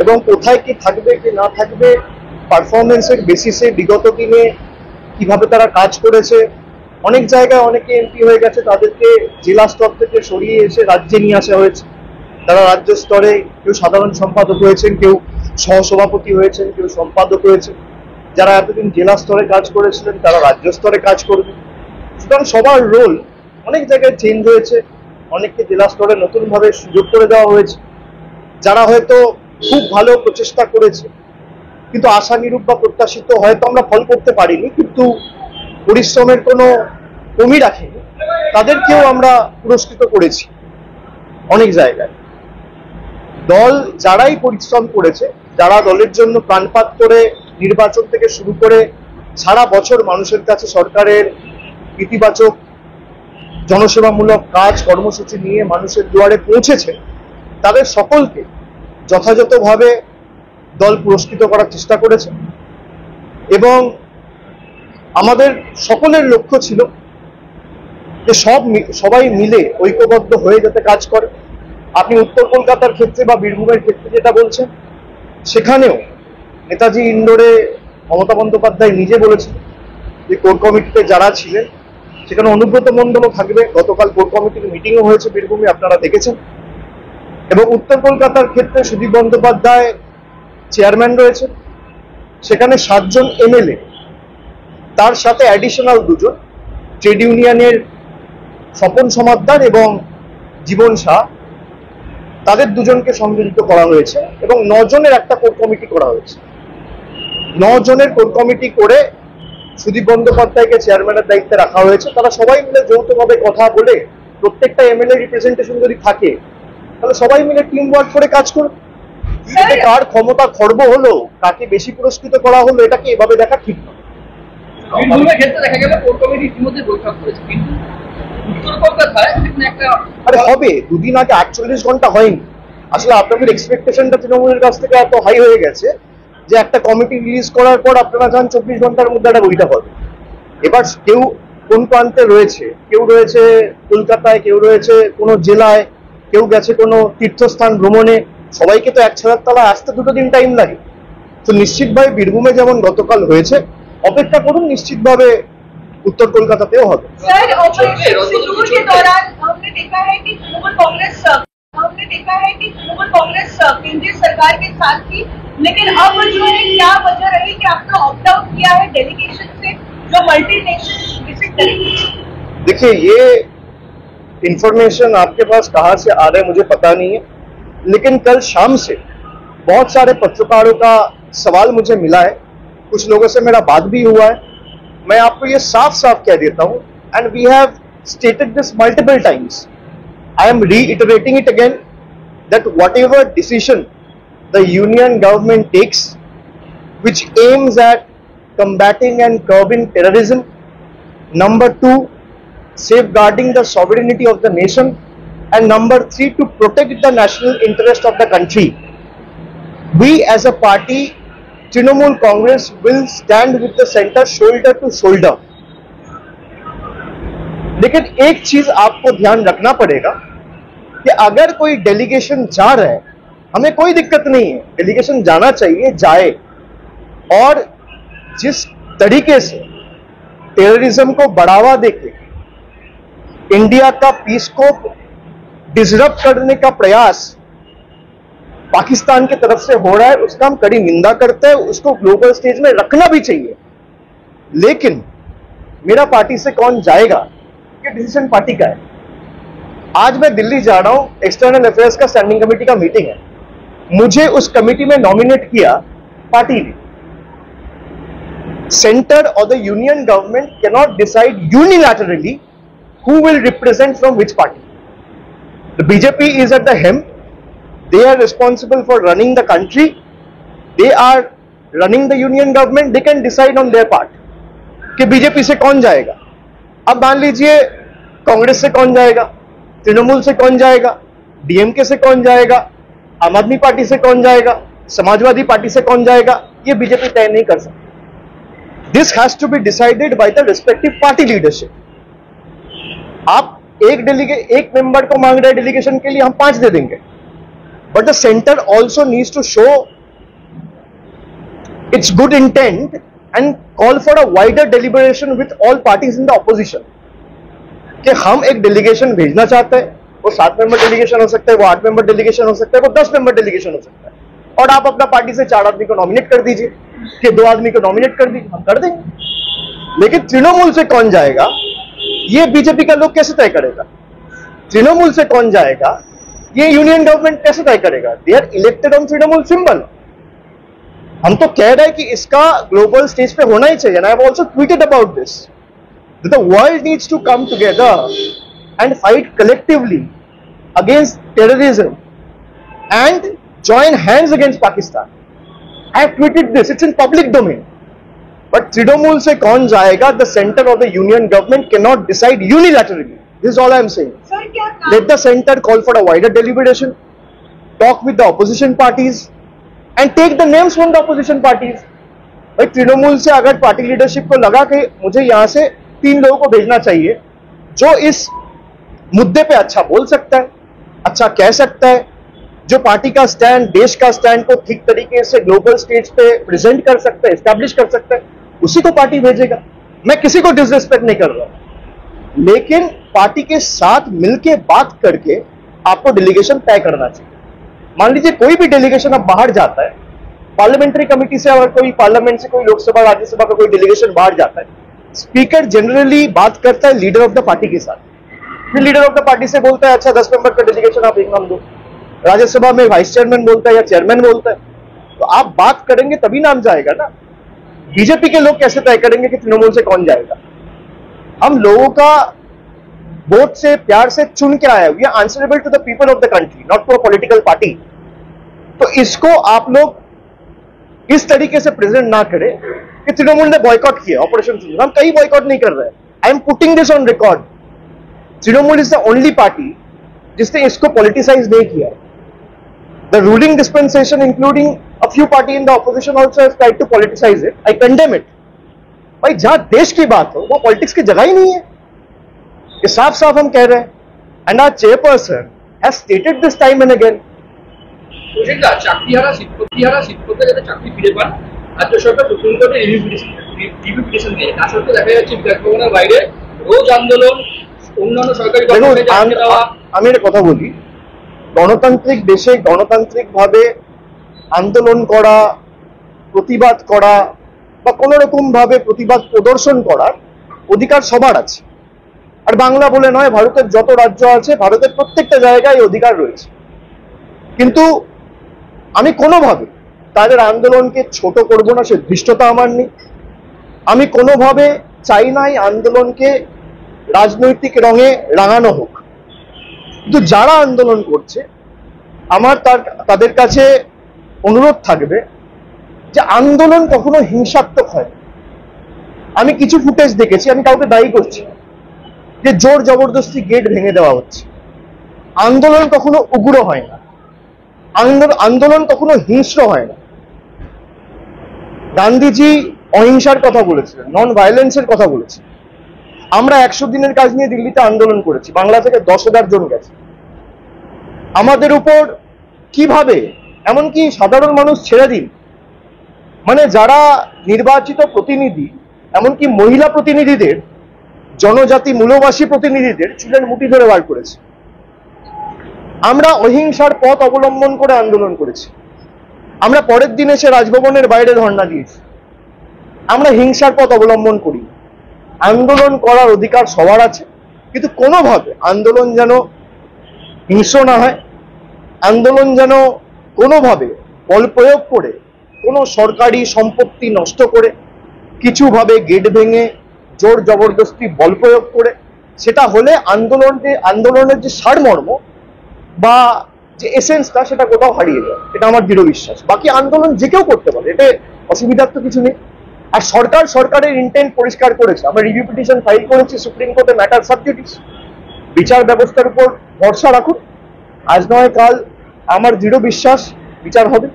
এবং কোথায় কি থাকবে কি না থাকবে পারফরমেন্সের বেসিসে বিগত দিনে কিভাবে তারা কাজ করেছে। অনেক জায়গায় অনেকে এমপি হয়ে গেছে, তাদেরকে জেলা স্তর থেকে সরিয়ে এসে রাজ্যে নিয়ে আসা হয়েছে। তারা রাজ্য স্তরে কেউ সাধারণ সম্পাদক হয়েছেন, কেউ সহসভাপতি হয়েছেন, কেউ সম্পাদক হয়েছেন। যারা এতদিন জেলা স্তরে কাজ করেছিলেন তারা রাজ্য স্তরে কাজ করবে। সুতরাং সবার রোল অনেক জায়গায় চেঞ্জ হয়েছে, অনেককে জেলা স্তরে নতুনভাবে সুযোগ করে দেওয়া হয়েছে। যারা হয়তো খুব ভালো প্রচেষ্টা করেছে কিন্তু আশানুরূপ বা প্রত্যাশিত হয়তো আমরা ফল করতে পারিনি, কিন্তু পরিশ্রমের কোনো কমি রাখেনি, তাদেরকেও আমরা পুরস্কৃত করেছি অনেক জায়গায়। দল যারাই পরিশ্রম করেছে, যারা দলের জন্য প্রাণপাত করে নির্বাচন থেকে শুরু করে সারা বছর মানুষের কাছে সরকারের ইতিবাচক জনসেবামূলক কাজ কর্মসূচি নিয়ে মানুষের দুয়ারে পৌঁছেছে, তাদের সকলকে যথাযথভাবে দল পুরস্কৃত করার চেষ্টা করেছে। এবং আমাদের সকলের লক্ষ্য ছিল যে সবাই মিলে ঐক্যবদ্ধ হয়ে যাতে কাজ করে। আপনি উত্তর কলকাতার ক্ষেত্রে বা বীরভূমের ক্ষেত্রে যেটা বলছেন, সেখানেও নেতাজি ইন্ডোরে মমতা বন্দ্যোপাধ্যায় নিজে বলেছেন যে কোর কমিটিতে যারা ছিলেন সেখানে অনুব্রত মণ্ডলও থাকবে। গতকাল কোর কমিটির মিটিংও হয়েছে বীরভূমে, আপনারা দেখেছেন। এবং উত্তর কলকাতার ক্ষেত্রে সুদীপ বন্দ্যোপাধ্যায় চেয়ারম্যান রয়েছে, সেখানে 7 জন এমএলএ, তার সাথে অ্যাডিশনাল 2 জন ট্রেড ইউনিয়নের স্বপন সমাদ্দার এবং জীবন শাহ, তাদের 2 জনকে সংযোজিত করা হয়েছে এবং 9 জনের একটা কোর কমিটি করা হয়েছে। 9 জনের কোর কমিটি করে সুদীপ বন্দ্যোপাধ্যায়কে চেয়ারম্যানের দায়িত্বে রাখা হয়েছে। তারা সবাই মিলে যৌথভাবে কথা বলে, প্রত্যেকটা এমএলএ রিপ্রেজেন্টেশন যদি থাকে তাহলে সবাই মিলে টিম ওয়ার্ক করে কাজ করবে। কার ক্ষমতা খর্ব হলো, কাকে বেশি পুরস্কৃত করা হলো, এটাকে এভাবে দেখা ঠিক নয়। আরে হবে, 2 দিন আগে 48 ঘন্টা হয়নি। আসলে আপনাদের এক্সপেকটেশনটা তৃণমূলের কাছ থেকে এত হাই হয়ে গেছে যে একটা কমিটি রিলিজ করার পর আপনারা চান 24 ঘন্টার মধ্যে একটা বইটা হবে। এবার কেউ কোন প্রান্তে রয়েছে, কেউ রয়েছে কলকাতায়, কেউ রয়েছে কোনো জেলায়, কেউ গেছে কোনো তীর্থস্থান ভ্রমণে, সবাইকে তো 1 ছাদের তলায় আসতে 2 দিন টাইম লাগে। তো নিশ্চিতভাবে বীরভূমে যেমন গতকাল হয়েছে, অপেক্ষা করুন, নিশ্চিতভাবে उत्तर कोलकाता হবে। सर, ऑपरेशन सिंदूर के दौरान हमने देखा है कि तृणमूल कांग्रेस केंद्रीय सरकार के साथ थी, लेकिन अब जो है क्या वजह रही कि आपने ऑप्ट आउट किया है डेलीगेशन से जो मल्टी नेशनल विजिट करेगी? देखिए, ये इंफॉर्मेशन आपके पास कहाँ से आ रहा है मुझे पता नहीं है, लेकिन कल शाम से बहुत सारे पत्रकारों का सवाल मुझे मिला है, कुछ लोगों से मेरा बात भी हुआ है। मैं आपको ये साफ साफ कह देता हूं, and we have stated this multiple times, I am reiterating it again, that whatever decision the union government takes which aims at combating and curbing terrorism, number 2, safeguarding the sovereignty of the nation, and number 3, to protect the national interest of the country, we as a party Trinamool Congress will stand with the center shoulder to shoulder। लेकिन एक चीज आपको ध्यान रखना पड़ेगा कि अगर कोई डेलीगेशन जा रहा है, हमें कोई दिक्कत नहीं है, डेलीगेशन जाना चाहिए, जाए। और जिस तरीके से टेररिज्म को बढ़ावा देके इंडिया का पीस को डिसरप्ट करने का प्रयास पाकिस्तान की तरफ से हो रहा है, उसका हम कड़ी निंदा करते हैं, उसको ग्लोबल स्टेज में रखना भी चाहिए। लेकिन मेरा पार्टी से कौन जाएगा, ये डिसीजन पार्टी का है। आज मैं दिल्ली जा रहा हूं, एक्सटर्नल अफेयर्स का स्टैंडिंग कमेटी का मीटिंग है, मुझे उस कमेटी में नॉमिनेट किया पार्टी ने। सेंटर और the union government cannot decide unilaterally who will represent from which party. The BJP is at the helm. They are responsible for running the country. They are running the union government. They can decide on their part कि BJP से कौन जाएगा। अब मान लीजिए कांग्रेस से कौन जाएगा, तृणमूल से कौन जाएगा, डीएमके से कौन जाएगा, आम आदमी पार्टी से कौन जाएगा, समाजवादी पार्टी से कौन जाएगा, ये बीजेपी तय नहीं कर सकती। This has to be decided by the respective party leadership. आप एक मेंबर को मांग रहे डेलीगेशन के लिए, हम 5 दे देंगे, but the centre also needs to show its good intent and call for a wider deliberation with all parties in the opposition कि हम एक डेलीगेशन भेजना चाहते हैं, वो 7 मेंबर डेलीगेशन हो सकता है, वो 8 मेंबर डेलीगेशन हो सकता है, वो 10 मेंबर डेलीगेशन हो सकता है, और आप अपना पार्टी से 4 आदमी को नॉमिनेट कर दीजिए कि 2 आदमी को नॉमिनेट कर दीजिए, हम कर देंगे। लेकिन तृणमूल से कौन जाएगा ये बीजेपी का लोग कैसे तय करेगा? तृणमूल से कौन जाएगा ये यूनियन गवर्नमेंट कैसे तय करेगा? They are elected on Trinamool symbol. हम तो कह रहे हैं कि इसका ग्लोबल स्टेज पे होना ही चाहिए। I have also tweeted about this that the world needs to come together and fight collectively against terrorism and join hands against Pakistan. I have tweeted this, it's in public domain. But Trinamool se kaun jayega? The center of the union government cannot decide unilaterally. This is all I am saying. Sir, let the center call for a wider deliberation, talk with the opposition parties and take the names from the opposition parties. भाई तृणमूल से अगर party leadership को लगा कि मुझे यहाँ से 3 लोगों को भेजना चाहिए जो इस मुद्दे पे अच्छा बोल सकता है, अच्छा कह सकता है, जो पार्टी का स्टैंड, देश का स्टैंड को ठीक तरीके से ग्लोबल स्टेज पे प्रेजेंट कर सकता है, एस्टैब्लिश कर सकता है, उसी को पार्टी भेजेगा। मैं किसी को डिसरिस्पेक्ट नहीं कर रहा, लेकिन पार्टी के साथ मिलके बात करके आपको डेलीगेशन तय करना चाहिए। मान लीजिए कोई भी डेलीगेशन अब बाहर जाता है, पार्लियामेंट्री कमेटी से अगर कोई पार्लियामेंट से कोई लोकसभा राज्यसभा का कोई डेलीगेशन बाहर जाता है, स्पीकर जनरली बात करता है लीडर ऑफ द पार्टी के साथ, फिर लीडर ऑफ द पार्टी से बोलता है अच्छा 10 मेंबर का डेलीगेशन आप एक नाम दो, राज्यसभा में वाइस चेयरमैन बोलता है या चेयरमैन बोलता है, तो आप बात करेंगे तभी नाम जाएगा ना। बीजेपी के लोग कैसे तय करेंगे कि तृणमूल से कौन जाएगा? हम लोगों का वोट से प्यार से चुन के आया, we are answerable to the people of the country, not to a political party. तो इसको आप लोग इस तरीके से प्रेजेंट ना करें कि तृणमूल ने बॉयकॉट किया ऑपरेशन सिंदूर। हम कहीं बॉयकॉट नहीं कर रहे हैं, I am putting this on record. Trinamool is the only party जिसने इसको पॉलिटिसाइज नहीं किया। The ruling dispensation including a few party in the opposition also have tried to politicise it. I condemn it. भाई जहां देश की बात हो वो पॉलिटिक्स की जगह ही नहीं है, ये साफ साफ हम कह रहे हैं। And our chairperson has stated this time and again. চাকরিহারা শিক্ষকরা যাতে চাকরি ফিরে পান, রাজ্য সরকার সুপ্রিম কোর্টে রিভিউ পিটিশন দিয়ে, তা সত্ত্বেও দেখা যাচ্ছে বিধান ভবনের বাইরে রোজ আন্দোলন, অন্যান্য সরকারি আমি একটা কথা বলি, গণতান্ত্রিক দেশে গণতান্ত্রিক ভাবে আন্দোলন করা, প্রতিবাদ করা বা কোন রকম ভাবে প্রতিবাদ প্রদর্শন করার অধিকার সবার আছে। আর বাংলা বলে নয়, ভারতের যত রাজ্য আছে, ভারতের প্রত্যেকটা জায়গায় অধিকার রয়েছে। কিন্তু আমি কোনোভাবে তাদের আন্দোলনকে ছোট করব না, সে ধৃষ্টতা আমার নেই। আমি কোনোভাবে চাই না এই আন্দোলনকে রাজনৈতিক রঙে রাঙানো হোক। কিন্তু যারা আন্দোলন করছে আমার তাদের কাছে অনুরোধ থাকবে যে আন্দোলন কখনো হিংসাত্মক হয়। আমি কিছু ফুটেজ দেখেছি, আমি কাউকে দায়ী করছি যে জোর জবরদস্তি গেট ভেঙে দেওয়া হচ্ছে। আন্দোলন কখনো উগ্র হয় না, আন্দোলন কখনো হিংস্র হয় না। গান্ধীজি অহিংসার কথা বলেছিলেন, নন ভায়োলেন্সের কথা বলেছেন। আমরা 100 দিনের কাজ নিয়ে দিল্লিতে আন্দোলন করেছি, বাংলা থেকে 10,000 জন গেছে। আমাদের উপর কিভাবে, এমনকি সাধারণ মানুষ ছেড়ে দিন, মানে যারা নির্বাচিত প্রতিনিধি, এমনকি মহিলা প্রতিনিধিদের, জনজাতি মূলবাসী প্রতিনিধিদের চুলের মুঠি ধরে বার করেছে। আমরা অহিংসার পথ অবলম্বন করে আন্দোলন করেছি। আমরা পরের দিন এসে রাজভবনের বাইরে ধর্ণা দিয়েছি। আমরা হিংসার পথ অবলম্বন করি। আন্দোলন করার অধিকার সবার আছে, কিন্তু কোনোভাবে আন্দোলন যেন হিংস্র না হয়, আন্দোলন যেন কোনোভাবে বল প্রয়োগ করে কোনো সরকারি সম্পত্তি নষ্ট করে, কিছুভাবে গেট ভেঙে জোর জবরদস্তি বল প্রয়োগ করে, সেটা হলে আন্দোলনের যে সারমর্ম বা যে এসেন্সটা সেটা কোথাও হারিয়ে যায়। এটা আমার দৃঢ় বিশ্বাস। বাকি আন্দোলন যে কেউ করতে পারে, এতে অসুবিধার তো কিছু নেই। আর সরকারের ইন্টেন্ট পরিষ্কার করেছে। আমরা রিভিউ পিটিশন ফাইল করেছি সুপ্রিম কোর্টে, ম্যাটার সাব জুডিস। বিচার ব্যবস্থার উপর ভরসা রাখুন, আজ নয় কাল আমার দৃঢ় বিশ্বাস বিচার হবে।